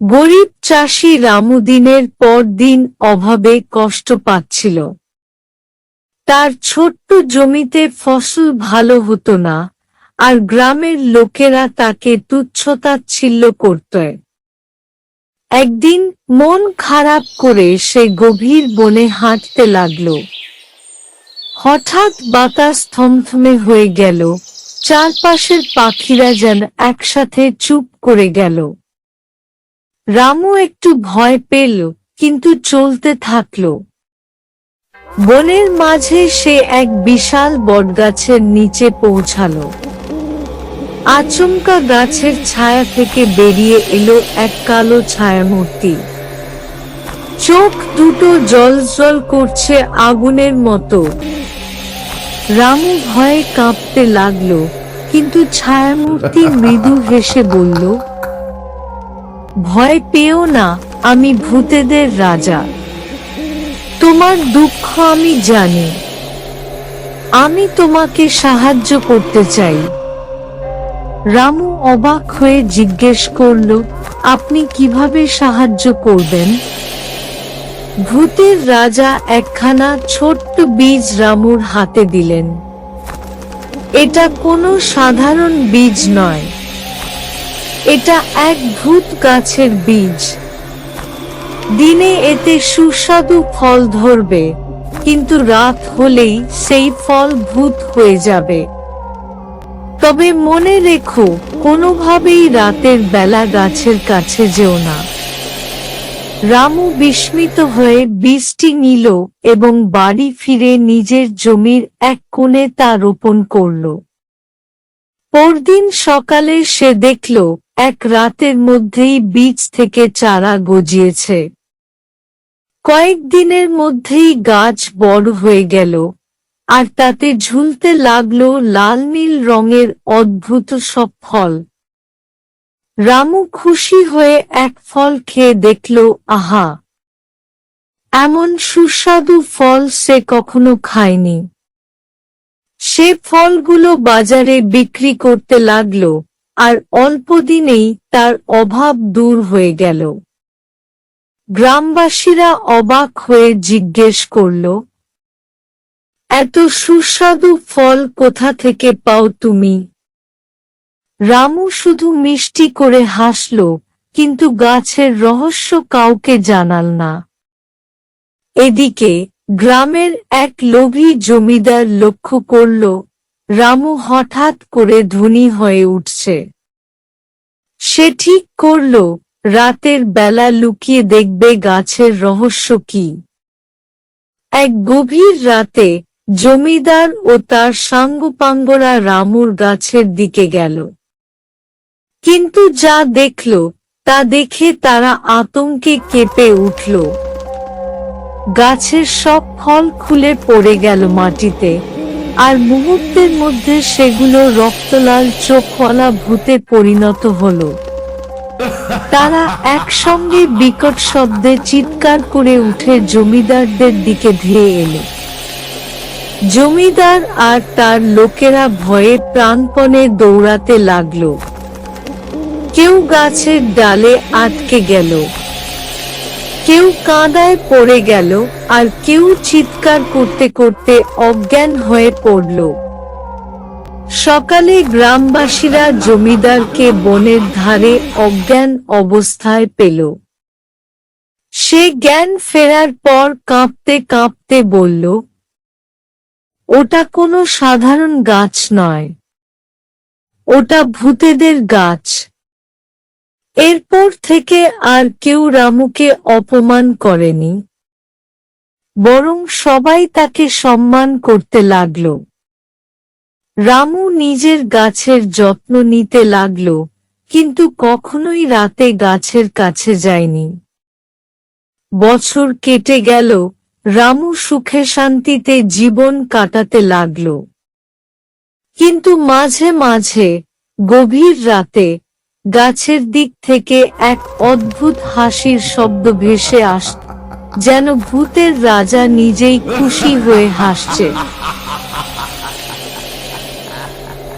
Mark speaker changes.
Speaker 1: গরিব চাষি রামু দিনের পর দিন অভাবে কষ্ট পাচ্ছিল। তার ছোট্ট জমিতে ফসল ভালো হতো না, আর গ্রামের লোকেরা তাকে তুচ্ছতাচ্ছিল্য করত। একদিন মন খারাপ করে সে গভীর বনে হাঁটতে লাগল। হঠাৎ বাতাস থমথমে হয়ে গেল, চারপাশের পাখিরা যেন একসাথে চুপ করে গেল। রামু একটু ভয় পেল, কিন্তু চলতে থাকল। বনের মাঝে সে এক বিশাল বটগাছের নিচে পৌঁছাল। আচমকা গাছের ছায়া থেকে বেরিয়ে এলো এক কালো ছায়ামূর্তি। চোখ দুটো জ্বলজ্বল করছে আগুনের মতো। রামু ভয়ে কাঁপতে লাগলো, কিন্তু ছায়ামূর্তি মৃদু হেসে বলল, ভয় পেও না, আমি ভূতেদের রাজা। তোমার দুঃখ আমি জানি। আমি তোমাকে সাহায্য করতে চাই। রামু অবাক হয়ে জিজ্ঞেস করল, আপনি কিভাবে সাহায্য করবেন? ভূতের রাজা একখানা ছোট্ট বীজ রামুর হাতে দিলেন। এটা কোনো সাধারণ বীজ নয়, এটা এক ভূত গাছের বীজ। দিনে এতে সুস্বাদু ফল ধরবে, কিন্তু রাত হলেই সেই ফল ভূত হয়ে যাবে। তবে মনে রেখো, কোনোভাবেই রাতের বেলা গাছের কাছে যেও না। রামু বিস্মিত হয়ে বীজটি নিল এবং বাড়ি ফিরে নিজের জমির এক কোণে তা রোপণ করল। পরদিন সকালে সে দেখল, এক রাতের মধ্যেই বীজ থেকে চারা গজিয়েছে। কয়েকদিনের মধ্যেই গাছ বড় হয়ে গেল, আর তাতে ঝুলতে লাগলো লাল নীল রঙের অদ্ভুত সব ফল। রামু খুশি হয়ে এক ফল খেয়ে দেখল, আহা, এমন সুস্বাদু ফল সে কখনো খায়নি। সে ফলগুলো বাজারে বিক্রি করতে লাগল, আর অল্প দিনেই তার অভাব দূর হয়ে গেল। গ্রামবাসীরা অবাক হয়ে জিজ্ঞেস করল, এত সুস্বাদু ফল কোথা থেকে পাও তুমি? রামু শুধু মিষ্টি করে হাসল, কিন্তু গাছের রহস্য কাউকে জানাল না। এদিকে গ্রামের এক লোভী জমিদার লক্ষ্য করল, রামু হঠাৎ করে ধনী হয়ে উঠছে। সে ঠিক করল, রাতের বেলা লুকিয়ে দেখবে গাছের রহস্য কি। এক গভীর রাতে জমিদার ও তার সাঙ্গপাঙ্গরা রামুর গাছের দিকে গেল। কিন্তু যা দেখল তা দেখে তারা আতঙ্কে কেঁপে উঠল। গাছের সব ফল খুলে পড়ে গেল মাটিতে, আর মুহূর্তের মধ্যে সেগুলো রক্তলাল চোখওয়ালা ভূতে পরিণত হল। তারা একসঙ্গে বিকট শব্দে চিৎকার করে উঠে জমিদারদের দিকে ধেয়ে এলো। জমিদার আর তার লোকেরা ভয়ে প্রাণপণে দৌড়াতে লাগল। কেউ গাছের ডালে আটকে গেল, কেউ কাঁদায় পড়ে গেল, আর কেউ চিৎকার করতে করতে অজ্ঞান হয়ে পড়ল। সকালে গ্রামবাসীরা জমিদারকে বনের ধারে অজ্ঞান অবস্থায় পেল। সে জ্ঞান ফেরার পর কাঁপতে কাঁপতে বলল, ওটা কোনো সাধারণ গাছ নয়, ওটা ভূতেদের গাছ। এরপর থেকে আর কেউ রামুকে অপমান করেনি, বরং সবাই তাকে সম্মান করতে লাগল। রামু নিজের গাছের যত্ন নিতে লাগল, কিন্তু কখনোই রাতে গাছের কাছে যায়নি। বছর কেটে গেল, রামু সুখে শান্তিতে জীবন কাটাতে লাগল। কিন্তু মাঝে মাঝে গভীর রাতে গাছের দিক থেকে এক অদ্ভুত হাসির শব্দ ভেসে আসত, যেন ভূতের রাজা নিজেই খুশি হয়ে হাসছে।